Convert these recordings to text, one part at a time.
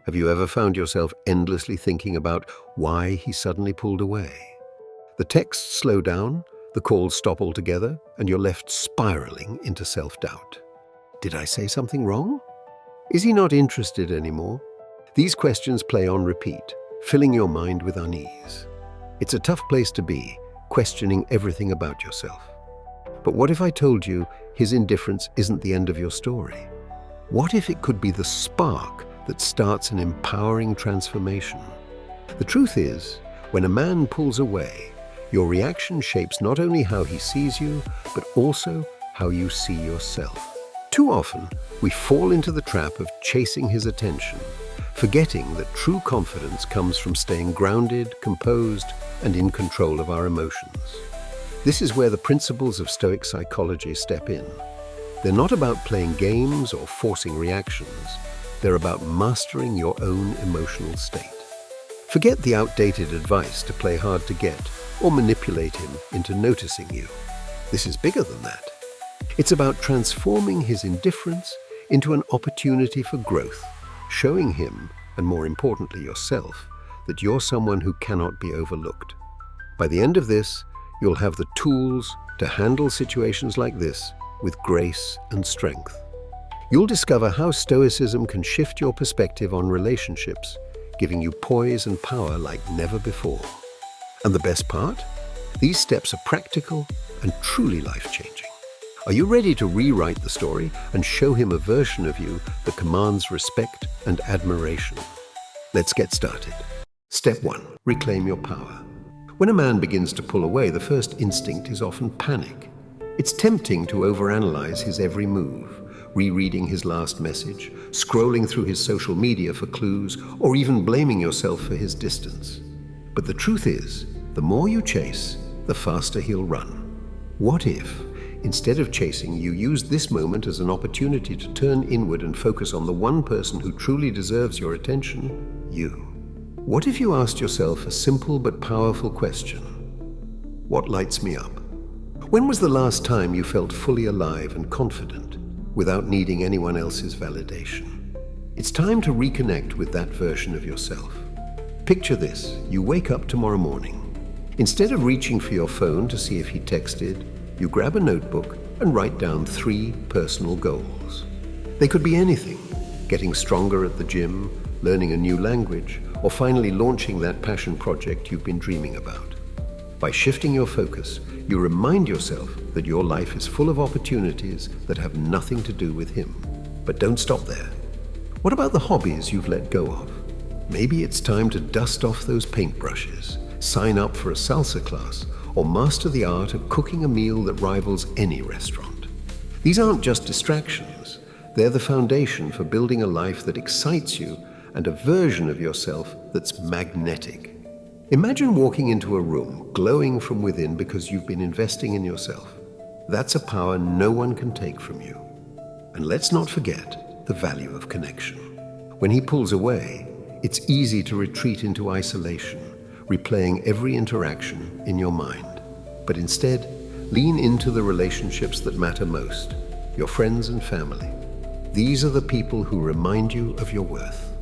Have you ever found yourself endlessly thinking about why he suddenly pulled away? The texts slow down, the calls stop altogether, and you're left spiraling into self-doubt. Did I say something wrong? Is he not interested anymore? These questions play on repeat, filling your mind with unease. It's a tough place to be, questioning everything about yourself. But what if I told you his indifference isn't the end of your story? What if it could be the spark that starts an empowering transformation? The truth is, when a man pulls away, your reaction shapes not only how he sees you, but also how you see yourself. Too often, we fall into the trap of chasing his attention, forgetting that true confidence comes from staying grounded, composed, and in control of our emotions. This is where the principles of Stoic psychology step in. They're not about playing games or forcing reactions. They're about mastering your own emotional state. Forget the outdated advice to play hard to get or manipulate him into noticing you. This is bigger than that. It's about transforming his indifference into an opportunity for growth, showing him, and more importantly yourself, that you're someone who cannot be overlooked. By the end of this, you'll have the tools to handle situations like this with grace and strength. You'll discover how Stoicism can shift your perspective on relationships, giving you poise and power like never before. And the best part? These steps are practical and truly life-changing. Are you ready to rewrite the story and show him a version of you that commands respect and admiration? Let's get started. Step 1. Reclaim your power. When a man begins to pull away, the first instinct is often panic. It's tempting to overanalyze his every move, rereading his last message, scrolling through his social media for clues, or even blaming yourself for his distance. But the truth is, the more you chase, the faster he'll run. What if, instead of chasing, you use this moment as an opportunity to turn inward and focus on the one person who truly deserves your attention? You. What if you asked yourself a simple but powerful question? What lights me up? When was the last time you felt fully alive and confident without needing anyone else's validation? It's time to reconnect with that version of yourself. Picture this: you wake up tomorrow morning. Instead of reaching for your phone to see if he texted, you grab a notebook and write down 3 personal goals. They could be anything: getting stronger at the gym, learning a new language, or finally launching that passion project you've been dreaming about. By shifting your focus, you remind yourself that your life is full of opportunities that have nothing to do with him. But don't stop there. What about the hobbies you've let go of? Maybe it's time to dust off those paintbrushes, sign up for a salsa class, or master the art of cooking a meal that rivals any restaurant. These aren't just distractions. They're the foundation for building a life that excites you and a version of yourself that's magnetic. Imagine walking into a room glowing from within because you've been investing in yourself. That's a power no one can take from you. And let's not forget the value of connection. When he pulls away, it's easy to retreat into isolation, replaying every interaction in your mind. But instead, lean into the relationships that matter most, your friends and family. These are the people who remind you of your worth.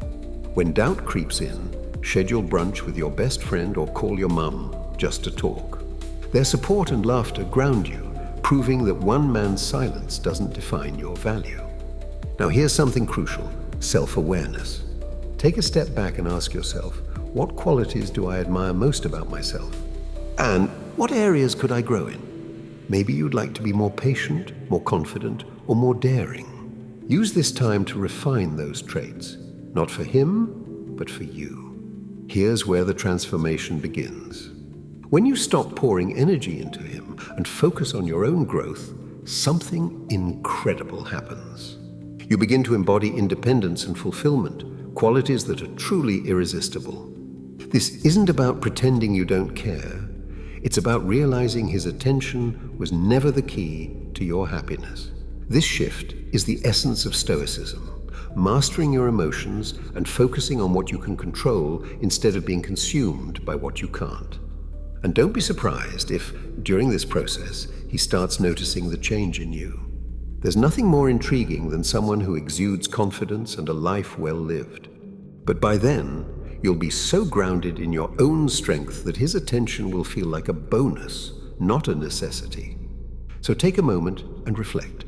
When doubt creeps in, schedule brunch with your best friend or call your mum just to talk. Their support and laughter ground you, proving that one man's silence doesn't define your value. Now here's something crucial: self-awareness. Take a step back and ask yourself, what qualities do I admire most about myself? And what areas could I grow in? Maybe you'd like to be more patient, more confident, or more daring. Use this time to refine those traits, not for him, but for you. Here's where the transformation begins. When you stop pouring energy into him and focus on your own growth, something incredible happens. You begin to embody independence and fulfillment, qualities that are truly irresistible. This isn't about pretending you don't care. It's about realizing his attention was never the key to your happiness. This shift is the essence of Stoicism. Mastering your emotions and focusing on what you can control instead of being consumed by what you can't. And don't be surprised if, during this process, he starts noticing the change in you. There's nothing more intriguing than someone who exudes confidence and a life well lived. But by then, you'll be so grounded in your own strength that his attention will feel like a bonus, not a necessity. So take a moment and reflect.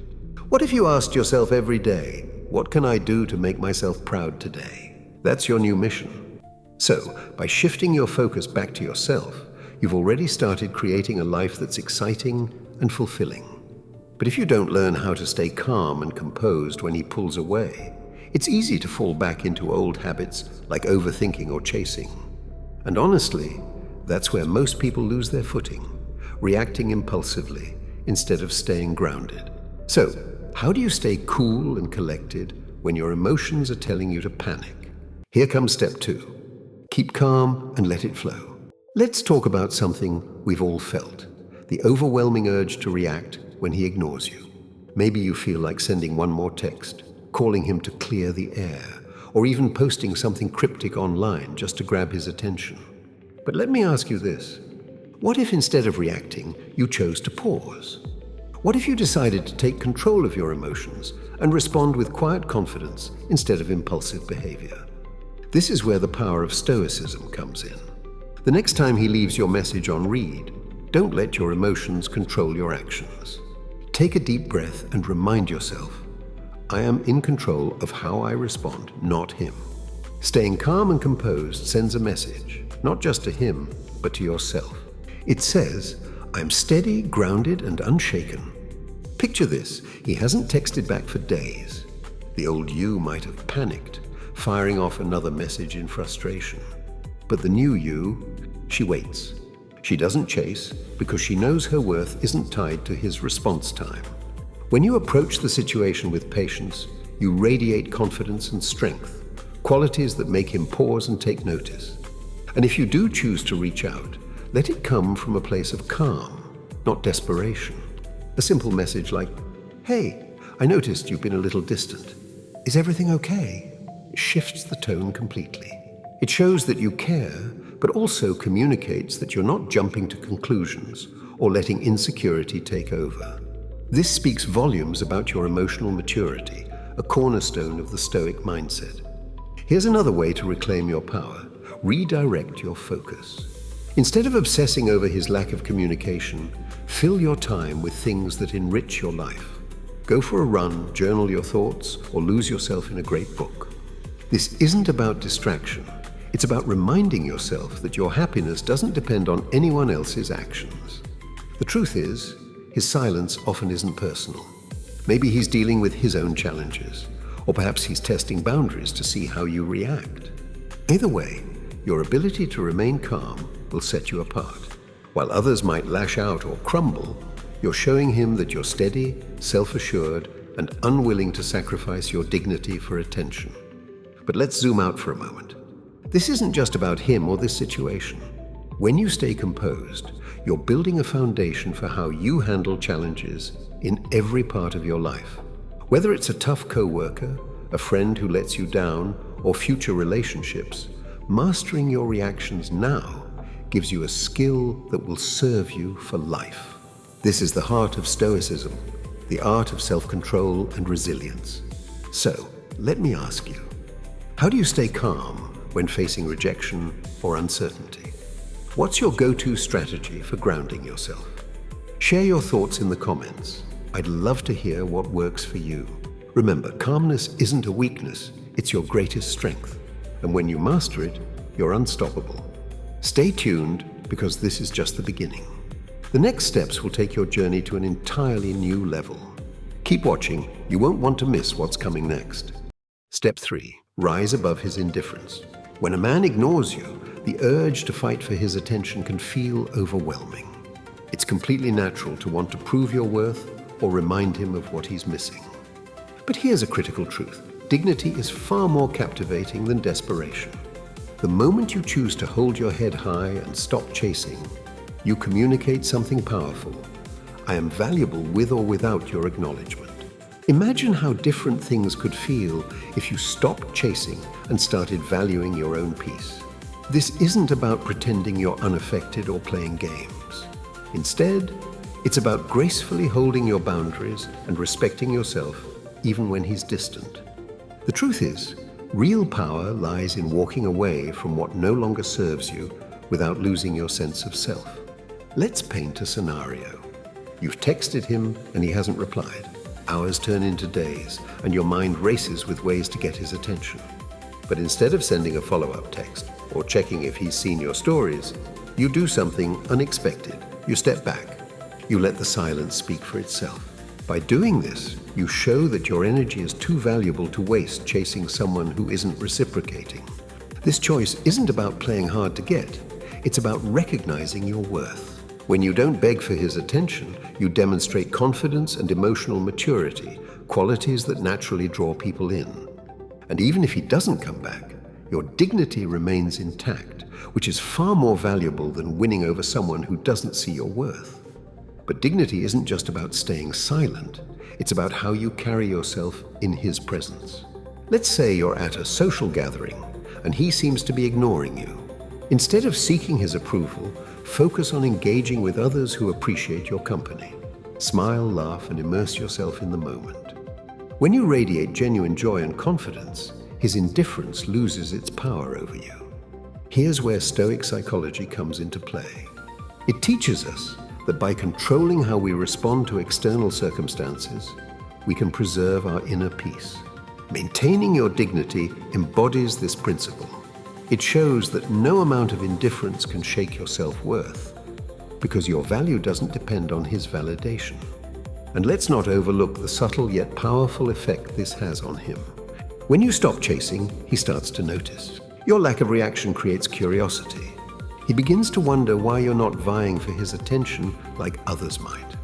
What if you asked yourself every day, what can I do to make myself proud today? That's your new mission. So, by shifting your focus back to yourself, you've already started creating a life that's exciting and fulfilling. But if you don't learn how to stay calm and composed when he pulls away, it's easy to fall back into old habits like overthinking or chasing. And honestly, that's where most people lose their footing, reacting impulsively instead of staying grounded. So, how do you stay cool and collected when your emotions are telling you to panic? Here comes step 2. Keep calm and let it flow. Let's talk about something we've all felt, the overwhelming urge to react when he ignores you. Maybe you feel like sending one more text, calling him to clear the air, or even posting something cryptic online just to grab his attention. But let me ask you this. What if instead of reacting, you chose to pause? What if you decided to take control of your emotions and respond with quiet confidence instead of impulsive behavior? This is where the power of Stoicism comes in. The next time he leaves your message on read, don't let your emotions control your actions. Take a deep breath and remind yourself, I am in control of how I respond, not him. Staying calm and composed sends a message, not just to him, but to yourself. It says, I'm steady, grounded, and unshaken. Picture this, he hasn't texted back for days. The old you might have panicked, firing off another message in frustration. But the new you, she waits. She doesn't chase because she knows her worth isn't tied to his response time. When you approach the situation with patience, you radiate confidence and strength, qualities that make him pause and take notice. And if you do choose to reach out, let it come from a place of calm, not desperation. A simple message like, hey, I noticed you've been a little distant. Is everything okay? Shifts the tone completely. It shows that you care, but also communicates that you're not jumping to conclusions or letting insecurity take over. This speaks volumes about your emotional maturity, a cornerstone of the Stoic mindset. Here's another way to reclaim your power. Redirect your focus. Instead of obsessing over his lack of communication, fill your time with things that enrich your life. Go for a run, journal your thoughts, or lose yourself in a great book. This isn't about distraction. It's about reminding yourself that your happiness doesn't depend on anyone else's actions. The truth is, his silence often isn't personal. Maybe he's dealing with his own challenges, or perhaps he's testing boundaries to see how you react. Either way, your ability to remain calm will set you apart. While others might lash out or crumble, you're showing him that you're steady, self-assured, and unwilling to sacrifice your dignity for attention. But let's zoom out for a moment. This isn't just about him or this situation. When you stay composed, you're building a foundation for how you handle challenges in every part of your life. Whether it's a tough coworker, a friend who lets you down, or future relationships, mastering your reactions now gives you a skill that will serve you for life. This is the heart of Stoicism, the art of self-control and resilience. So, let me ask you, how do you stay calm when facing rejection or uncertainty? What's your go-to strategy for grounding yourself? Share your thoughts in the comments. I'd love to hear what works for you. Remember, calmness isn't a weakness, it's your greatest strength. And when you master it, you're unstoppable. Stay tuned, because this is just the beginning. The next steps will take your journey to an entirely new level. Keep watching, you won't want to miss what's coming next. Step 3. Rise above his indifference. When a man ignores you, the urge to fight for his attention can feel overwhelming. It's completely natural to want to prove your worth or remind him of what he's missing. But here's a critical truth. Dignity is far more captivating than desperation. The moment you choose to hold your head high and stop chasing, you communicate something powerful. I am valuable with or without your acknowledgement. Imagine how different things could feel if you stopped chasing and started valuing your own peace. This isn't about pretending you're unaffected or playing games. Instead, it's about gracefully holding your boundaries and respecting yourself even when he's distant. The truth is, Real power lies in walking away from what no longer serves you without losing your sense of self. Let's paint a scenario. You've texted him and he hasn't replied. Hours turn into days and your mind races with ways to get his attention. But instead of sending a follow-up text or checking if he's seen your stories, you do something unexpected. You step back. You let the silence speak for itself. By doing this, you show that your energy is too valuable to waste chasing someone who isn't reciprocating. This choice isn't about playing hard to get. It's about recognizing your worth. When you don't beg for his attention, you demonstrate confidence and emotional maturity, qualities that naturally draw people in. And even if he doesn't come back, your dignity remains intact, which is far more valuable than winning over someone who doesn't see your worth. But dignity isn't just about staying silent. It's about how you carry yourself in his presence. Let's say you're at a social gathering and he seems to be ignoring you. Instead of seeking his approval, focus on engaging with others who appreciate your company. Smile, laugh, and immerse yourself in the moment. When you radiate genuine joy and confidence, his indifference loses its power over you. Here's where Stoic psychology comes into play. It teaches us that by controlling how we respond to external circumstances, we can preserve our inner peace. Maintaining your dignity embodies this principle. It shows that no amount of indifference can shake your self-worth, because your value doesn't depend on his validation. And let's not overlook the subtle yet powerful effect this has on him. When you stop chasing, he starts to notice. Your lack of reaction creates curiosity. He begins to wonder why you're not vying for his attention like others might.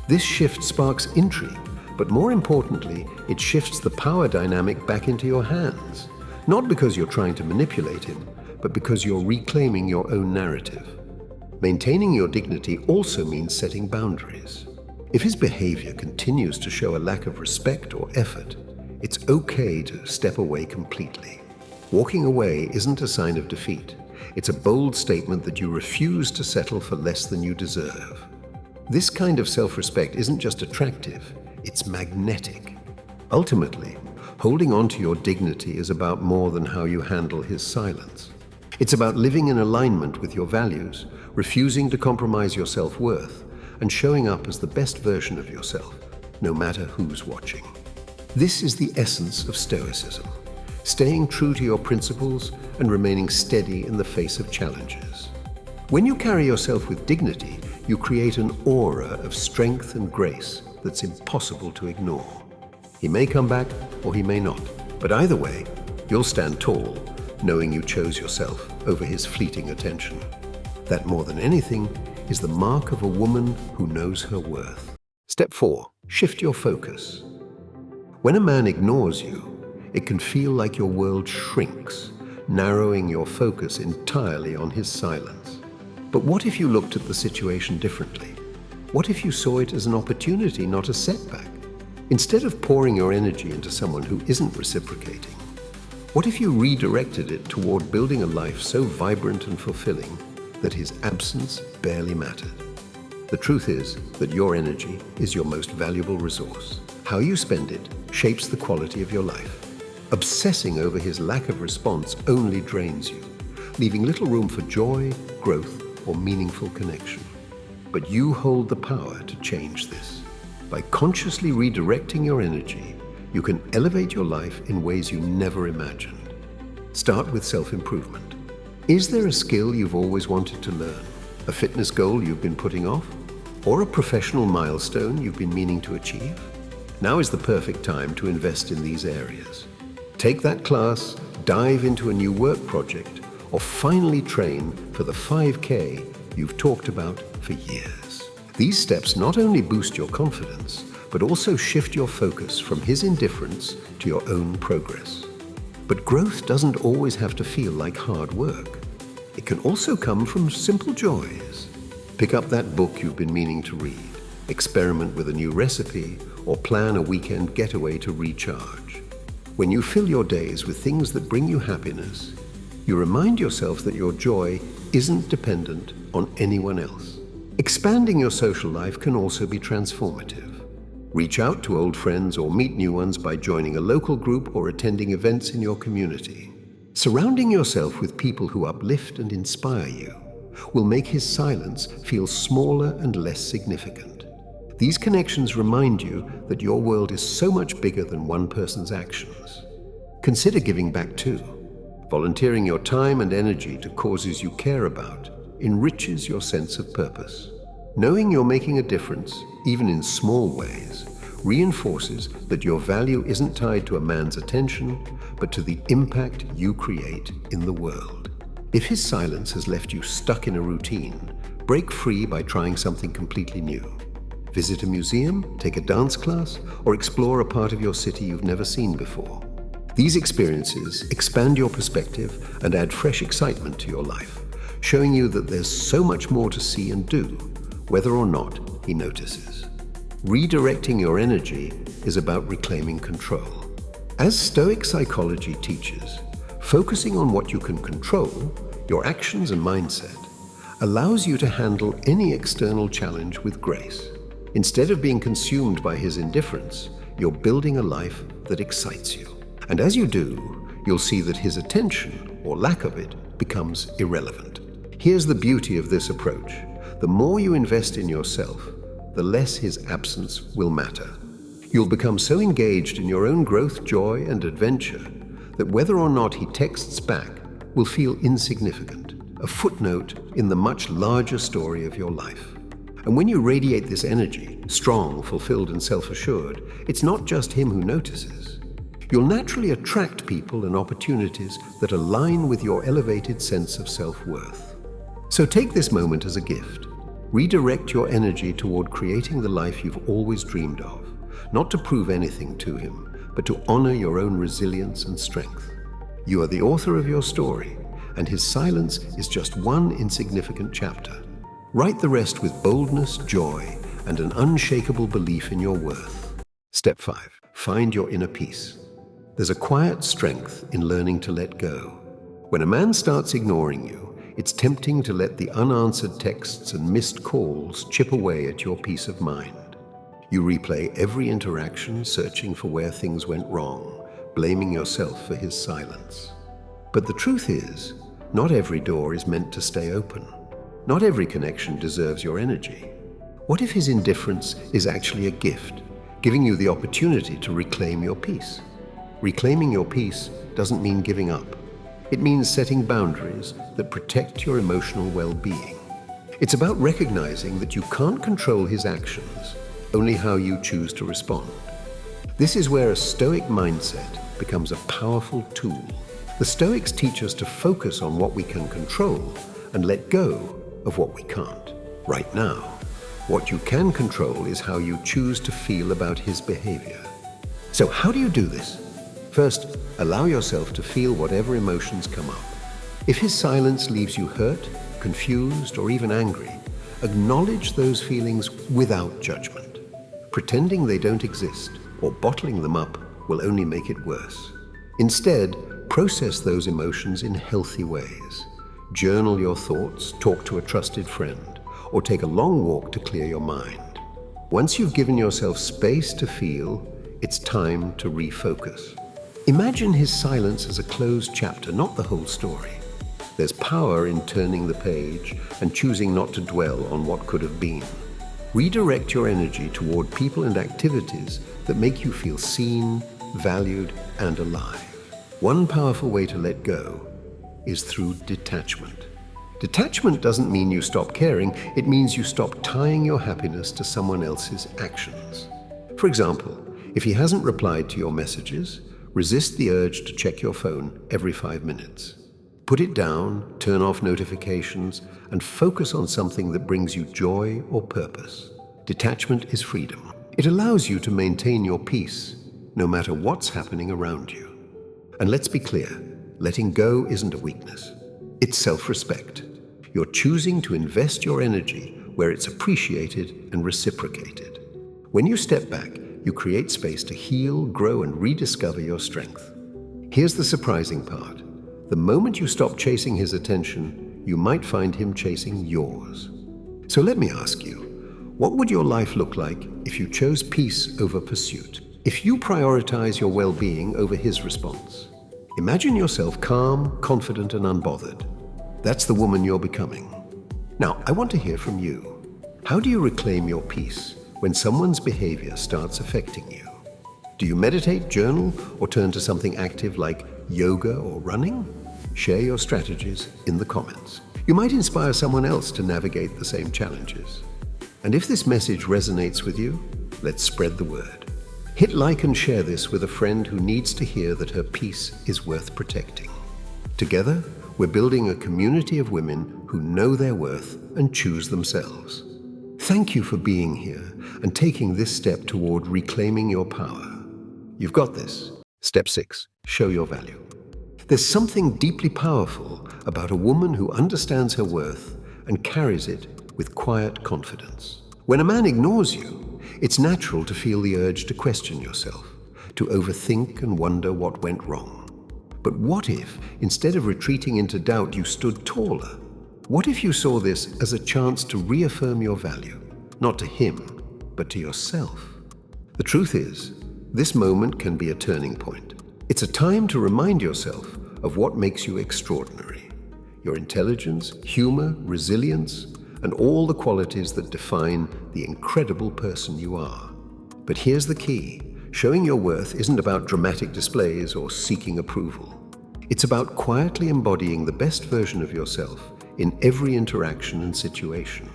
This shift sparks intrigue, but more importantly, it shifts the power dynamic back into your hands. Not because you're trying to manipulate him, but because you're reclaiming your own narrative. Maintaining your dignity also means setting boundaries. If his behavior continues to show a lack of respect or effort, it's okay to step away completely. Walking away isn't a sign of defeat. It's a bold statement that you refuse to settle for less than you deserve. This kind of self-respect isn't just attractive, it's magnetic. Ultimately, holding on to your dignity is about more than how you handle his silence. It's about living in alignment with your values, refusing to compromise your self-worth, and showing up as the best version of yourself, no matter who's watching. This is the essence of Stoicism, staying true to your principles and remaining steady in the face of challenges. When you carry yourself with dignity, you create an aura of strength and grace that's impossible to ignore. He may come back or he may not, but either way, you'll stand tall, knowing you chose yourself over his fleeting attention. That, more than anything, is the mark of a woman who knows her worth. Step 4. Shift your focus. When a man ignores you, it can feel like your world shrinks, narrowing your focus entirely on his silence. But what if you looked at the situation differently? What if you saw it as an opportunity, not a setback? Instead of pouring your energy into someone who isn't reciprocating, what if you redirected it toward building a life so vibrant and fulfilling that his absence barely mattered? The truth is that your energy is your most valuable resource. How you spend it shapes the quality of your life. Obsessing over his lack of response only drains you, leaving little room for joy, growth, or meaningful connection. But you hold the power to change this. By consciously redirecting your energy, you can elevate your life in ways you never imagined. Start with self-improvement. Is there a skill you've always wanted to learn? A fitness goal you've been putting off? Or a professional milestone you've been meaning to achieve? Now is the perfect time to invest in these areas. Take that class, dive into a new work project, or finally train for the 5K you've talked about for years. These steps not only boost your confidence, but also shift your focus from his indifference to your own progress. But growth doesn't always have to feel like hard work. It can also come from simple joys. Pick up that book you've been meaning to read, experiment with a new recipe, or plan a weekend getaway to recharge. When you fill your days with things that bring you happiness, you remind yourself that your joy isn't dependent on anyone else. Expanding your social life can also be transformative. Reach out to old friends or meet new ones by joining a local group or attending events in your community. Surrounding yourself with people who uplift and inspire you will make his silence feel smaller and less significant. These connections remind you that your world is so much bigger than one person's actions. Consider giving back too. Volunteering your time and energy to causes you care about enriches your sense of purpose. Knowing you're making a difference, even in small ways, reinforces that your value isn't tied to a man's attention, but to the impact you create in the world. If his silence has left you stuck in a routine, break free by trying something completely new. Visit a museum, take a dance class, or explore a part of your city you've never seen before. These experiences expand your perspective and add fresh excitement to your life, showing you that there's so much more to see and do, whether or not he notices. Redirecting your energy is about reclaiming control. As Stoic psychology teaches, focusing on what you can control, your actions and mindset, allows you to handle any external challenge with grace. Instead of being consumed by his indifference, you're building a life that excites you. And as you do, you'll see that his attention, or lack of it, becomes irrelevant. Here's the beauty of this approach. The more you invest in yourself, the less his absence will matter. You'll become so engaged in your own growth, joy, and adventure that whether or not he texts back will feel insignificant, a footnote in the much larger story of your life. And when you radiate this energy, strong, fulfilled, and self-assured, it's not just him who notices. You'll naturally attract people and opportunities that align with your elevated sense of self-worth. So take this moment as a gift. Redirect your energy toward creating the life you've always dreamed of, not to prove anything to him, but to honor your own resilience and strength. You are the author of your story, and his silence is just one insignificant chapter. Write the rest with boldness, joy, and an unshakable belief in your worth. Step 5. Find your inner peace. There's a quiet strength in learning to let go. When a man starts ignoring you, it's tempting to let the unanswered texts and missed calls chip away at your peace of mind. You replay every interaction, searching for where things went wrong, blaming yourself for his silence. But the truth is, not every door is meant to stay open. Not every connection deserves your energy. What if his indifference is actually a gift, giving you the opportunity to reclaim your peace? Reclaiming your peace doesn't mean giving up. It means setting boundaries that protect your emotional well-being. It's about recognizing that you can't control his actions, only how you choose to respond. This is where a Stoic mindset becomes a powerful tool. The Stoics teach us to focus on what we can control and let go of what we can't. Right now, what you can control is how you choose to feel about his behavior. So how do you do this? First, allow yourself to feel whatever emotions come up. If his silence leaves you hurt, confused, or even angry, acknowledge those feelings without judgment. Pretending they don't exist or bottling them up will only make it worse. Instead, process those emotions in healthy ways. Journal your thoughts, talk to a trusted friend, or take a long walk to clear your mind. Once you've given yourself space to feel, it's time to refocus. Imagine his silence as a closed chapter, not the whole story. There's power in turning the page and choosing not to dwell on what could have been. Redirect your energy toward people and activities that make you feel seen, valued, and alive. One powerful way to let go is through detachment. Detachment doesn't mean you stop caring, it means you stop tying your happiness to someone else's actions. For example, if he hasn't replied to your messages, resist the urge to check your phone every 5 minutes. Put it down, turn off notifications, and focus on something that brings you joy or purpose. Detachment is freedom. It allows you to maintain your peace, no matter what's happening around you. And let's be clear, letting go isn't a weakness. It's self-respect. You're choosing to invest your energy where it's appreciated and reciprocated. When you step back, you create space to heal, grow, and rediscover your strength. Here's the surprising part. The moment you stop chasing his attention, you might find him chasing yours. So let me ask you, What would your life look like if you chose peace over pursuit? If you prioritize your well-being over his response? Imagine yourself calm, confident, and unbothered. That's the woman you're becoming. Now, I want to hear from you. How do you reclaim your peace when someone's behavior starts affecting you? Do you meditate, journal, or turn to something active like yoga or running? Share your strategies in the comments. You might inspire someone else to navigate the same challenges. And if this message resonates with you, let's spread the word. Hit like and share this with a friend who needs to hear that her peace is worth protecting. Together, we're building a community of women who know their worth and choose themselves. Thank you for being here and taking this step toward reclaiming your power. You've got this. Step 6. Show your value. There's something deeply powerful about a woman who understands her worth and carries it with quiet confidence. When a man ignores you, it's natural to feel the urge to question yourself, to overthink and wonder what went wrong. But what if, instead of retreating into doubt, you stood taller? What if you saw this as a chance to reaffirm your value, not to him, but to yourself? The truth is, this moment can be a turning point. It's a time to remind yourself of what makes you extraordinary. Your intelligence, humor, resilience, and all the qualities that define the incredible person you are. But here's the key. Showing your worth isn't about dramatic displays or seeking approval. It's about quietly embodying the best version of yourself in every interaction and situation.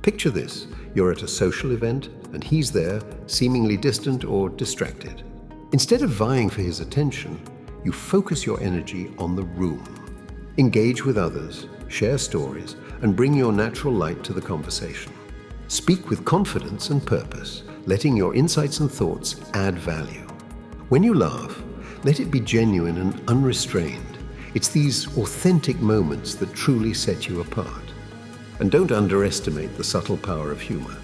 Picture this. You're at a social event and he's there, seemingly distant or distracted. Instead of vying for his attention, you focus your energy on the room. Engage with others, share stories, and bring your natural light to the conversation. Speak with confidence and purpose, letting your insights and thoughts add value. When you laugh, let it be genuine and unrestrained. It's these authentic moments that truly set you apart. And don't underestimate the subtle power of humor.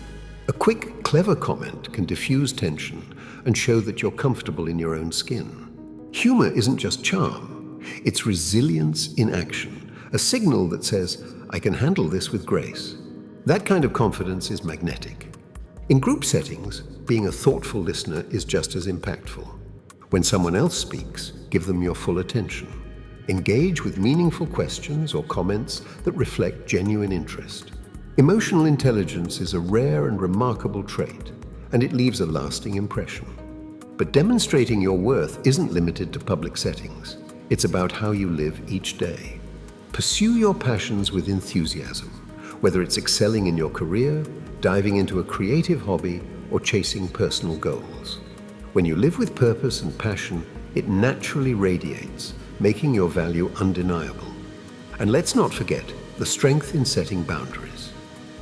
A quick, clever comment can diffuse tension and show that you're comfortable in your own skin. Humor isn't just charm, it's resilience in action, a signal that says, I can handle this with grace. That kind of confidence is magnetic. In group settings, being a thoughtful listener is just as impactful. When someone else speaks, give them your full attention. Engage with meaningful questions or comments that reflect genuine interest. Emotional intelligence is a rare and remarkable trait, and it leaves a lasting impression. But demonstrating your worth isn't limited to public settings. It's about how you live each day. Pursue your passions with enthusiasm, whether it's excelling in your career, diving into a creative hobby, or chasing personal goals. When you live with purpose and passion, it naturally radiates, making your value undeniable. And let's not forget the strength in setting boundaries.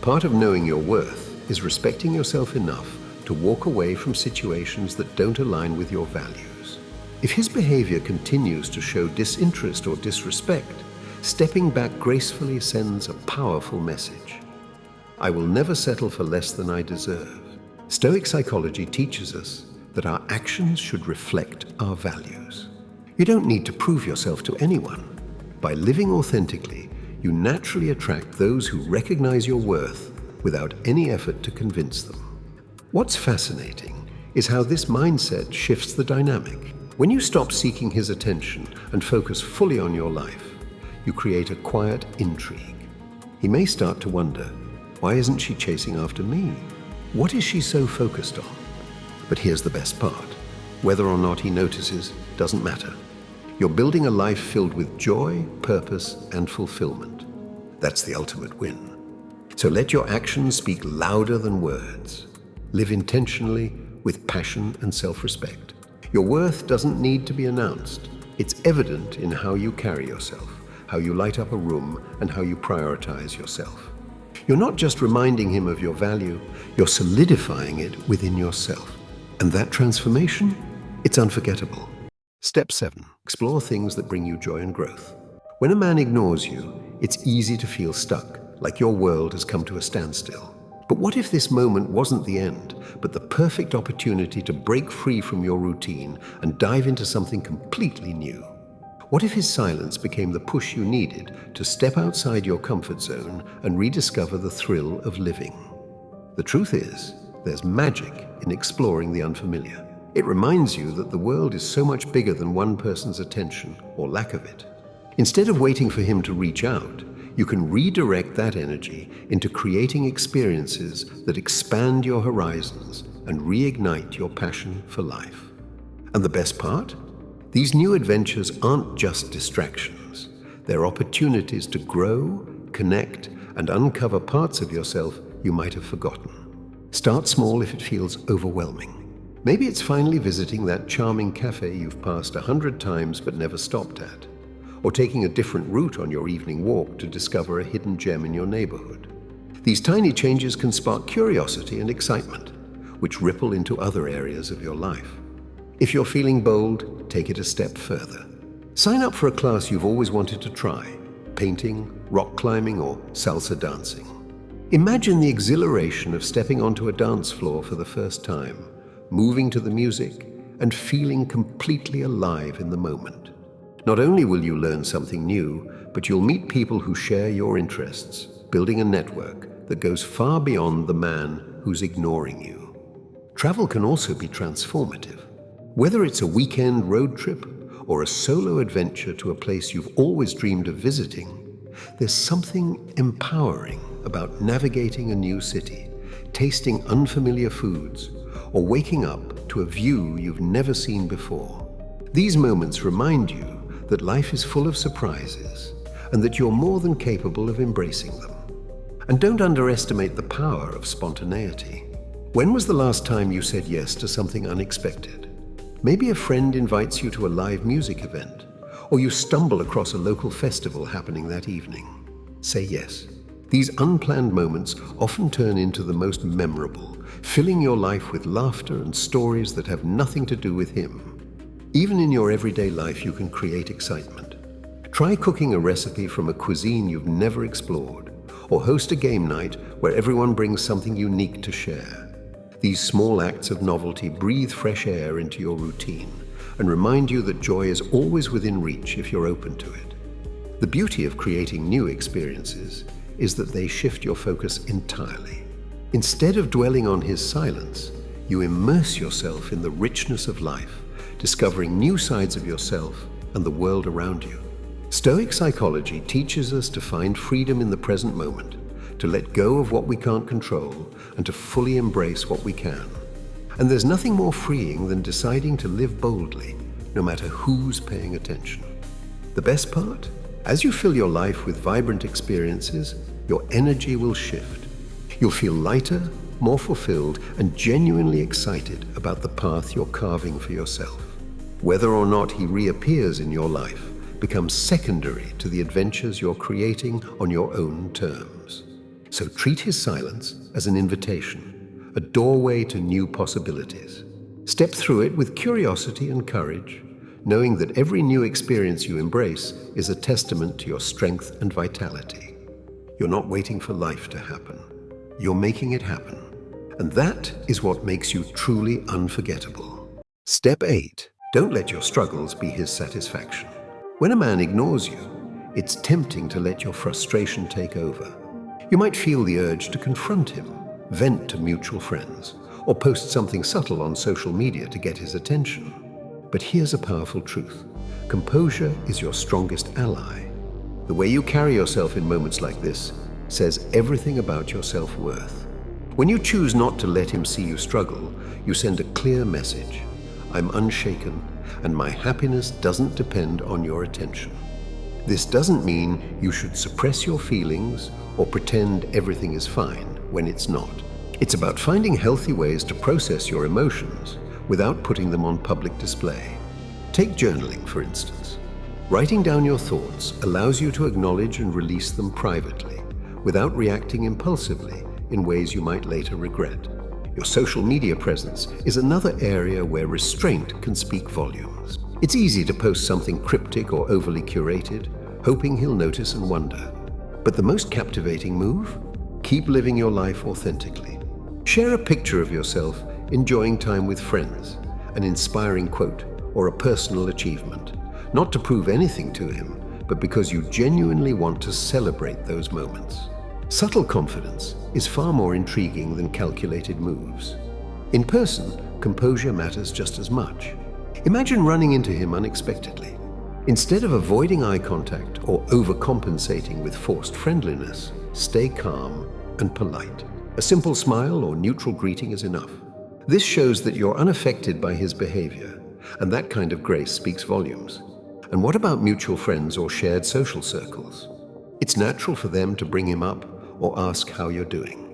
Part of knowing your worth is respecting yourself enough to walk away from situations that don't align with your values. If his behavior continues to show disinterest or disrespect, stepping back gracefully sends a powerful message. I will never settle for less than I deserve. Stoic psychology teaches us that our actions should reflect our values. You don't need to prove yourself to anyone. By living authentically, you naturally attract those who recognize your worth without any effort to convince them. What's fascinating is how this mindset shifts the dynamic. When you stop seeking his attention and focus fully on your life, you create a quiet intrigue. He may start to wonder, why isn't she chasing after me? What is she so focused on? But here's the best part. Whether or not he notices doesn't matter. You're building a life filled with joy, purpose, and fulfillment. That's the ultimate win. So let your actions speak louder than words. Live intentionally with passion and self-respect. Your worth doesn't need to be announced. It's evident in how you carry yourself, how you light up a room, and how you prioritize yourself. You're not just reminding him of your value, you're solidifying it within yourself. And that transformation, it's unforgettable. Step 7. Explore things that bring you joy and growth. When a man ignores you, it's easy to feel stuck, like your world has come to a standstill. But what if this moment wasn't the end, but the perfect opportunity to break free from your routine and dive into something completely new? What if his silence became the push you needed to step outside your comfort zone and rediscover the thrill of living? The truth is, there's magic in exploring the unfamiliar. It reminds you that the world is so much bigger than one person's attention or lack of it. Instead of waiting for him to reach out, you can redirect that energy into creating experiences that expand your horizons and reignite your passion for life. And the best part? These new adventures aren't just distractions. They're opportunities to grow, connect, and uncover parts of yourself you might have forgotten. Start small if it feels overwhelming. Maybe it's finally visiting that charming cafe you've passed 100 times but never stopped at, or taking a different route on your evening walk to discover a hidden gem in your neighborhood. These tiny changes can spark curiosity and excitement, which ripple into other areas of your life. If you're feeling bold, take it a step further. Sign up for a class you've always wanted to try: painting, rock climbing, or salsa dancing. Imagine the exhilaration of stepping onto a dance floor for the first time, moving to the music, and feeling completely alive in the moment. Not only will you learn something new, but you'll meet people who share your interests, building a network that goes far beyond the man who's ignoring you. Travel can also be transformative. Whether it's a weekend road trip or a solo adventure to a place you've always dreamed of visiting, there's something empowering about navigating a new city, tasting unfamiliar foods, or waking up to a view you've never seen before. These moments remind you that life is full of surprises and that you're more than capable of embracing them. And don't underestimate the power of spontaneity. When was the last time you said yes to something unexpected? Maybe a friend invites you to a live music event, or you stumble across a local festival happening that evening. Say yes. These unplanned moments often turn into the most memorable, filling your life with laughter and stories that have nothing to do with him. Even in your everyday life, you can create excitement. Try cooking a recipe from a cuisine you've never explored, or host a game night where everyone brings something unique to share. These small acts of novelty breathe fresh air into your routine and remind you that joy is always within reach if you're open to it. The beauty of creating new experiences is that they shift your focus entirely. Instead of dwelling on his silence, you immerse yourself in the richness of life, discovering new sides of yourself and the world around you. Stoic psychology teaches us to find freedom in the present moment, to let go of what we can't control, and to fully embrace what we can. And there's nothing more freeing than deciding to live boldly, no matter who's paying attention. The best part? As you fill your life with vibrant experiences, your energy will shift. You'll feel lighter, more fulfilled, and genuinely excited about the path you're carving for yourself. Whether or not he reappears in your life becomes secondary to the adventures you're creating on your own terms. So treat his silence as an invitation, a doorway to new possibilities. Step through it with curiosity and courage, knowing that every new experience you embrace is a testament to your strength and vitality. You're not waiting for life to happen. You're making it happen. And that is what makes you truly unforgettable. Step 8. Don't let your struggles be his satisfaction. When a man ignores you, it's tempting to let your frustration take over. You might feel the urge to confront him, vent to mutual friends, or post something subtle on social media to get his attention. But here's a powerful truth. Composure is your strongest ally. The way you carry yourself in moments like this says everything about your self-worth. When you choose not to let him see you struggle, you send a clear message. I'm unshaken, and my happiness doesn't depend on your attention. This doesn't mean you should suppress your feelings or pretend everything is fine when it's not. It's about finding healthy ways to process your emotions without putting them on public display. Take journaling, for instance. Writing down your thoughts allows you to acknowledge and release them privately, without reacting impulsively in ways you might later regret. Your social media presence is another area where restraint can speak volumes. It's easy to post something cryptic or overly curated, hoping he'll notice and wonder. But the most captivating move? Keep living your life authentically. Share a picture of yourself enjoying time with friends, an inspiring quote, or a personal achievement, not to prove anything to him, but because you genuinely want to celebrate those moments. Subtle confidence is far more intriguing than calculated moves. In person, composure matters just as much. Imagine running into him unexpectedly. Instead of avoiding eye contact or overcompensating with forced friendliness, stay calm and polite. A simple smile or neutral greeting is enough. This shows that you're unaffected by his behavior, and that kind of grace speaks volumes. And what about mutual friends or shared social circles? It's natural for them to bring him up or ask how you're doing.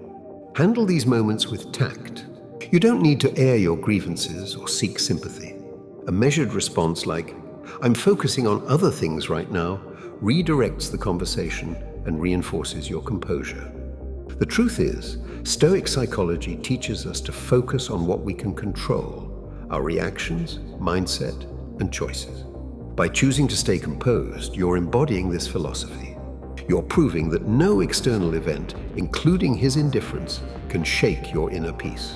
Handle these moments with tact. You don't need to air your grievances or seek sympathy. A measured response like, "I'm focusing on other things right now," redirects the conversation and reinforces your composure. The truth is, Stoic psychology teaches us to focus on what we can control, our reactions, mindset, and choices. By choosing to stay composed, you're embodying this philosophy. You're proving that no external event, including his indifference, can shake your inner peace.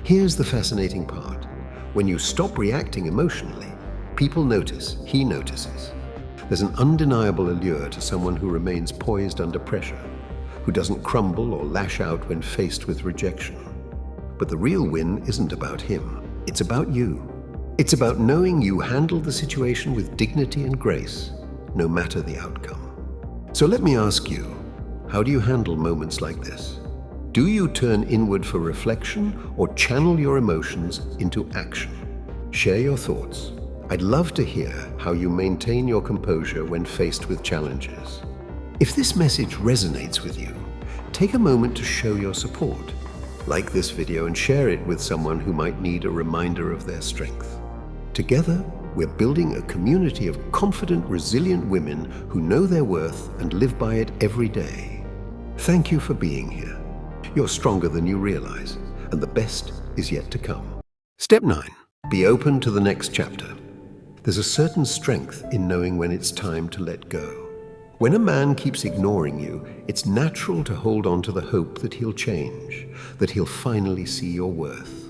Here's the fascinating part. When you stop reacting emotionally, people notice, he notices. There's an undeniable allure to someone who remains poised under pressure, who doesn't crumble or lash out when faced with rejection. But the real win isn't about him, it's about you. It's about knowing you handle the situation with dignity and grace, no matter the outcome. So let me ask you, how do you handle moments like this? Do you turn inward for reflection or channel your emotions into action? Share your thoughts. I'd love to hear how you maintain your composure when faced with challenges. If this message resonates with you, take a moment to show your support. Like this video and share it with someone who might need a reminder of their strength. Together, we're building a community of confident, resilient women who know their worth and live by it every day. Thank you for being here. You're stronger than you realize, and the best is yet to come. Step 9. Be open to the next chapter. There's a certain strength in knowing when it's time to let go. When a man keeps ignoring you, it's natural to hold on to the hope that he'll change, that he'll finally see your worth.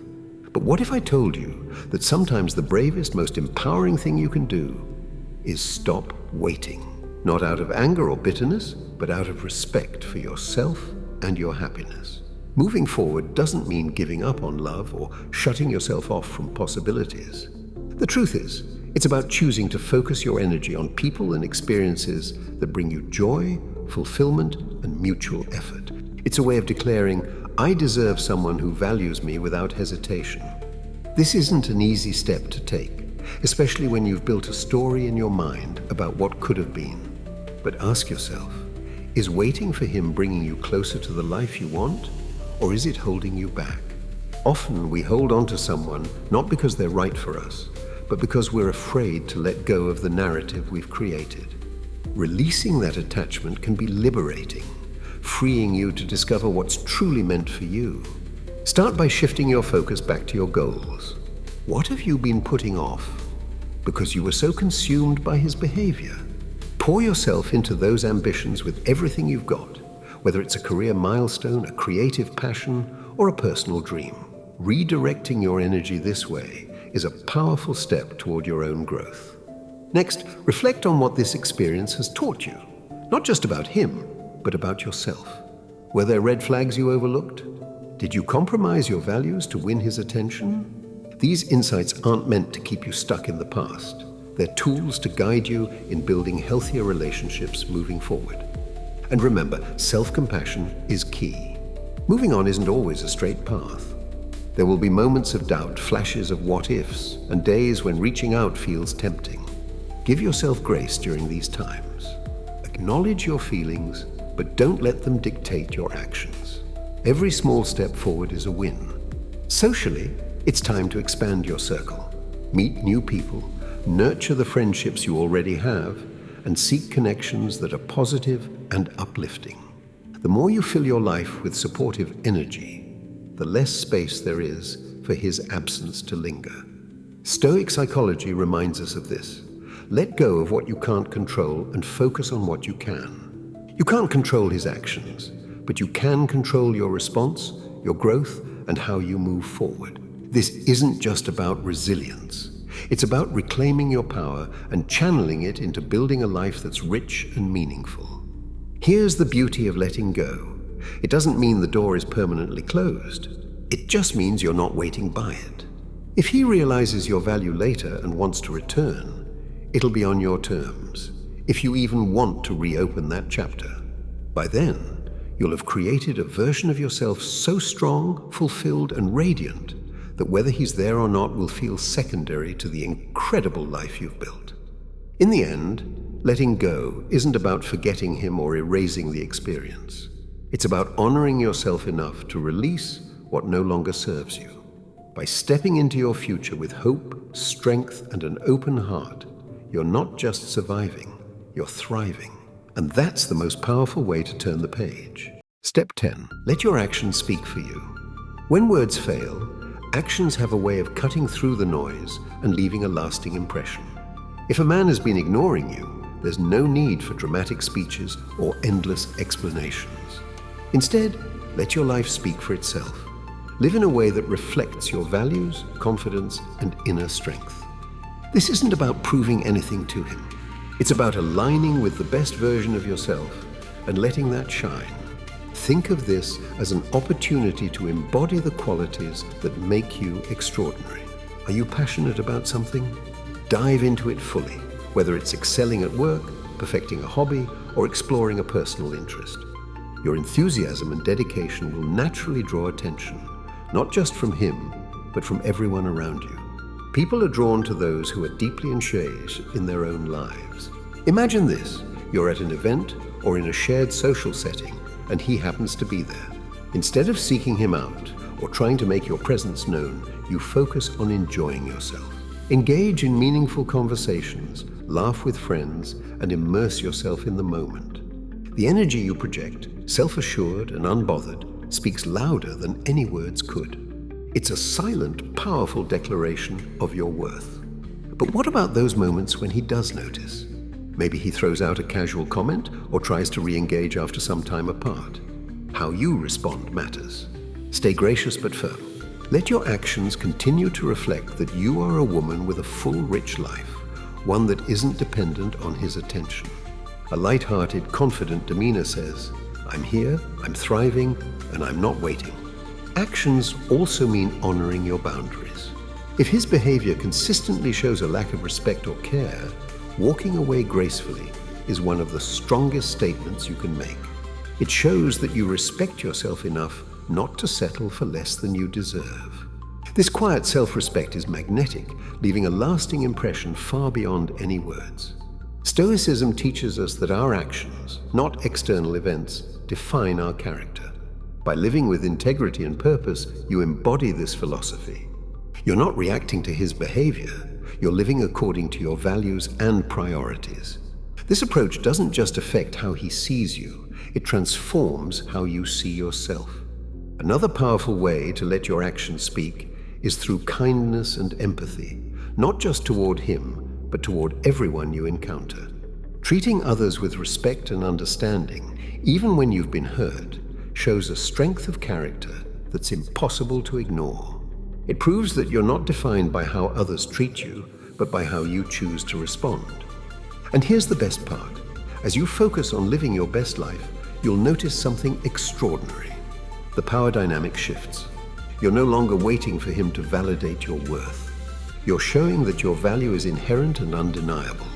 But what if I told you that sometimes the bravest, most empowering thing you can do is stop waiting, not out of anger or bitterness, but out of respect for yourself and your happiness. Moving forward doesn't mean giving up on love or shutting yourself off from possibilities. The truth is, it's about choosing to focus your energy on people and experiences that bring you joy, fulfillment, and mutual effort. It's a way of declaring, I deserve someone who values me without hesitation. This isn't an easy step to take, especially when you've built a story in your mind about what could have been. But ask yourself, is waiting for him bringing you closer to the life you want, or is it holding you back? Often we hold on to someone not because they're right for us, but because we're afraid to let go of the narrative we've created. Releasing that attachment can be liberating, freeing you to discover what's truly meant for you. Start by shifting your focus back to your goals. What have you been putting off because you were so consumed by his behavior? Pour yourself into those ambitions with everything you've got, whether it's a career milestone, a creative passion, or a personal dream. Redirecting your energy this way is a powerful step toward your own growth. Next, reflect on what this experience has taught you, not just about him, but about yourself. Were there red flags you overlooked? Did you compromise your values to win his attention? These insights aren't meant to keep you stuck in the past. They're tools to guide you in building healthier relationships moving forward. And remember, self-compassion is key. Moving on isn't always a straight path. There will be moments of doubt, flashes of what-ifs, and days when reaching out feels tempting. Give yourself grace during these times. Acknowledge your feelings, but don't let them dictate your actions. Every small step forward is a win. Socially, it's time to expand your circle. Meet new people, nurture the friendships you already have, and seek connections that are positive and uplifting. The more you fill your life with supportive energy, the less space there is for his absence to linger. Stoic psychology reminds us of this. Let go of what you can't control and focus on what you can. You can't control his actions, but you can control your response, your growth, and how you move forward. This isn't just about resilience. It's about reclaiming your power and channeling it into building a life that's rich and meaningful. Here's the beauty of letting go. It doesn't mean the door is permanently closed. It just means you're not waiting by it. If he realizes your value later and wants to return, it'll be on your terms, if you even want to reopen that chapter. By then, you'll have created a version of yourself so strong, fulfilled, and radiant that whether he's there or not will feel secondary to the incredible life you've built. In the end, letting go isn't about forgetting him or erasing the experience. It's about honoring yourself enough to release what no longer serves you. By stepping into your future with hope, strength, and an open heart, you're not just surviving, you're thriving. And that's the most powerful way to turn the page. Step 10. Let your actions speak for you. When words fail, actions have a way of cutting through the noise and leaving a lasting impression. If a man has been ignoring you, there's no need for dramatic speeches or endless explanations. Instead, let your life speak for itself. Live in a way that reflects your values, confidence, and inner strength. This isn't about proving anything to him. It's about aligning with the best version of yourself and letting that shine. Think of this as an opportunity to embody the qualities that make you extraordinary. Are you passionate about something? Dive into it fully, whether it's excelling at work, perfecting a hobby, or exploring a personal interest. Your enthusiasm and dedication will naturally draw attention, not just from him, but from everyone around you. People are drawn to those who are deeply engaged in their own lives. Imagine this: you're at an event or in a shared social setting, and he happens to be there. Instead of seeking him out or trying to make your presence known, you focus on enjoying yourself. Engage in meaningful conversations, laugh with friends, and immerse yourself in the moment. The energy you project, self-assured and unbothered, speaks louder than any words could. It's a silent, powerful declaration of your worth. But what about those moments when he does notice? Maybe he throws out a casual comment or tries to re-engage after some time apart. How you respond matters. Stay gracious but firm. Let your actions continue to reflect that you are a woman with a full, rich life, one that isn't dependent on his attention. A light-hearted, confident demeanor says, "I'm here, I'm thriving, and I'm not waiting." Actions also mean honoring your boundaries. If his behavior consistently shows a lack of respect or care, walking away gracefully is one of the strongest statements you can make. It shows that you respect yourself enough not to settle for less than you deserve. This quiet self-respect is magnetic, leaving a lasting impression far beyond any words. Stoicism teaches us that our actions, not external events, define our character. By living with integrity and purpose, you embody this philosophy. You're not reacting to his behavior, you're living according to your values and priorities. This approach doesn't just affect how he sees you, it transforms how you see yourself. Another powerful way to let your actions speak is through kindness and empathy, not just toward him, but toward everyone you encounter. Treating others with respect and understanding, even when you've been hurt, shows a strength of character that's impossible to ignore. It proves that you're not defined by how others treat you, but by how you choose to respond. And here's the best part. As you focus on living your best life, you'll notice something extraordinary. The power dynamic shifts. You're no longer waiting for him to validate your worth. You're showing that your value is inherent and undeniable.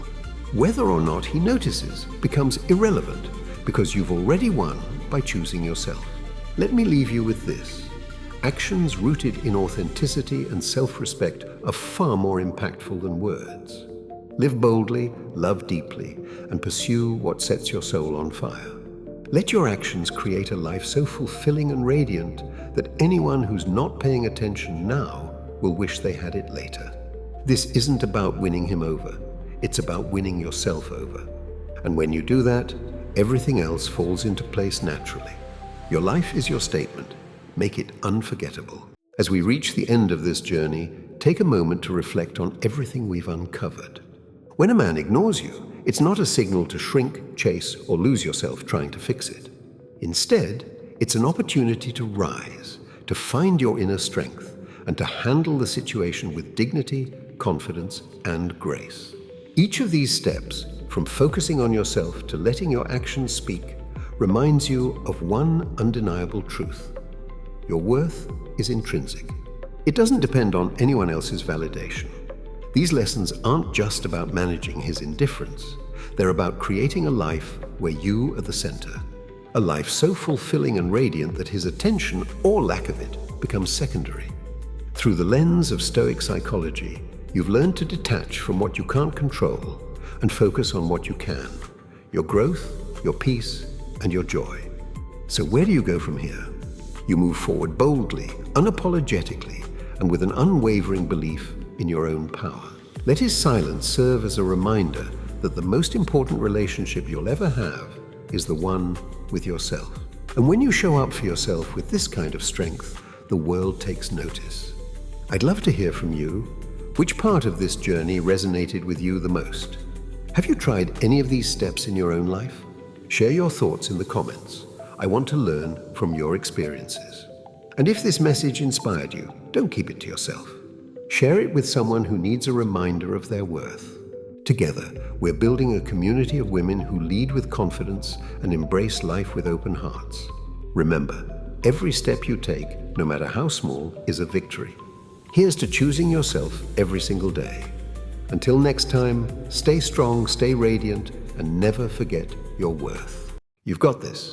Whether or not he notices becomes irrelevant because you've already won by choosing yourself. Let me leave you with this. Actions rooted in authenticity and self-respect are far more impactful than words. Live boldly, love deeply, and pursue what sets your soul on fire. Let your actions create a life so fulfilling and radiant that anyone who's not paying attention now will wish they had it later. This isn't about winning him over. It's about winning yourself over. And when you do that, everything else falls into place naturally. Your life is your statement. Make it unforgettable. As we reach the end of this journey, take a moment to reflect on everything we've uncovered. When a man ignores you, it's not a signal to shrink, chase, or lose yourself trying to fix it. Instead, it's an opportunity to rise, to find your inner strength, and to handle the situation with dignity, confidence, and grace. Each of these steps, from focusing on yourself to letting your actions speak, reminds you of one undeniable truth. Your worth is intrinsic. It doesn't depend on anyone else's validation. These lessons aren't just about managing his indifference. They're about creating a life where you are the center. A life so fulfilling and radiant that his attention, or lack of it, becomes secondary. Through the lens of Stoic psychology, you've learned to detach from what you can't control and focus on what you can. Your growth, your peace, and your joy. So where do you go from here? You move forward boldly, unapologetically, and with an unwavering belief in your own power. Let his silence serve as a reminder that the most important relationship you'll ever have is the one with yourself. And when you show up for yourself with this kind of strength, the world takes notice. I'd love to hear from you. Which part of this journey resonated with you the most? Have you tried any of these steps in your own life? Share your thoughts in the comments. I want to learn from your experiences. And if this message inspired you, don't keep it to yourself. Share it with someone who needs a reminder of their worth. Together, we're building a community of women who lead with confidence and embrace life with open hearts. Remember, every step you take, no matter how small, is a victory. Here's to choosing yourself every single day. Until next time, stay strong, stay radiant, and never forget your worth. You've got this.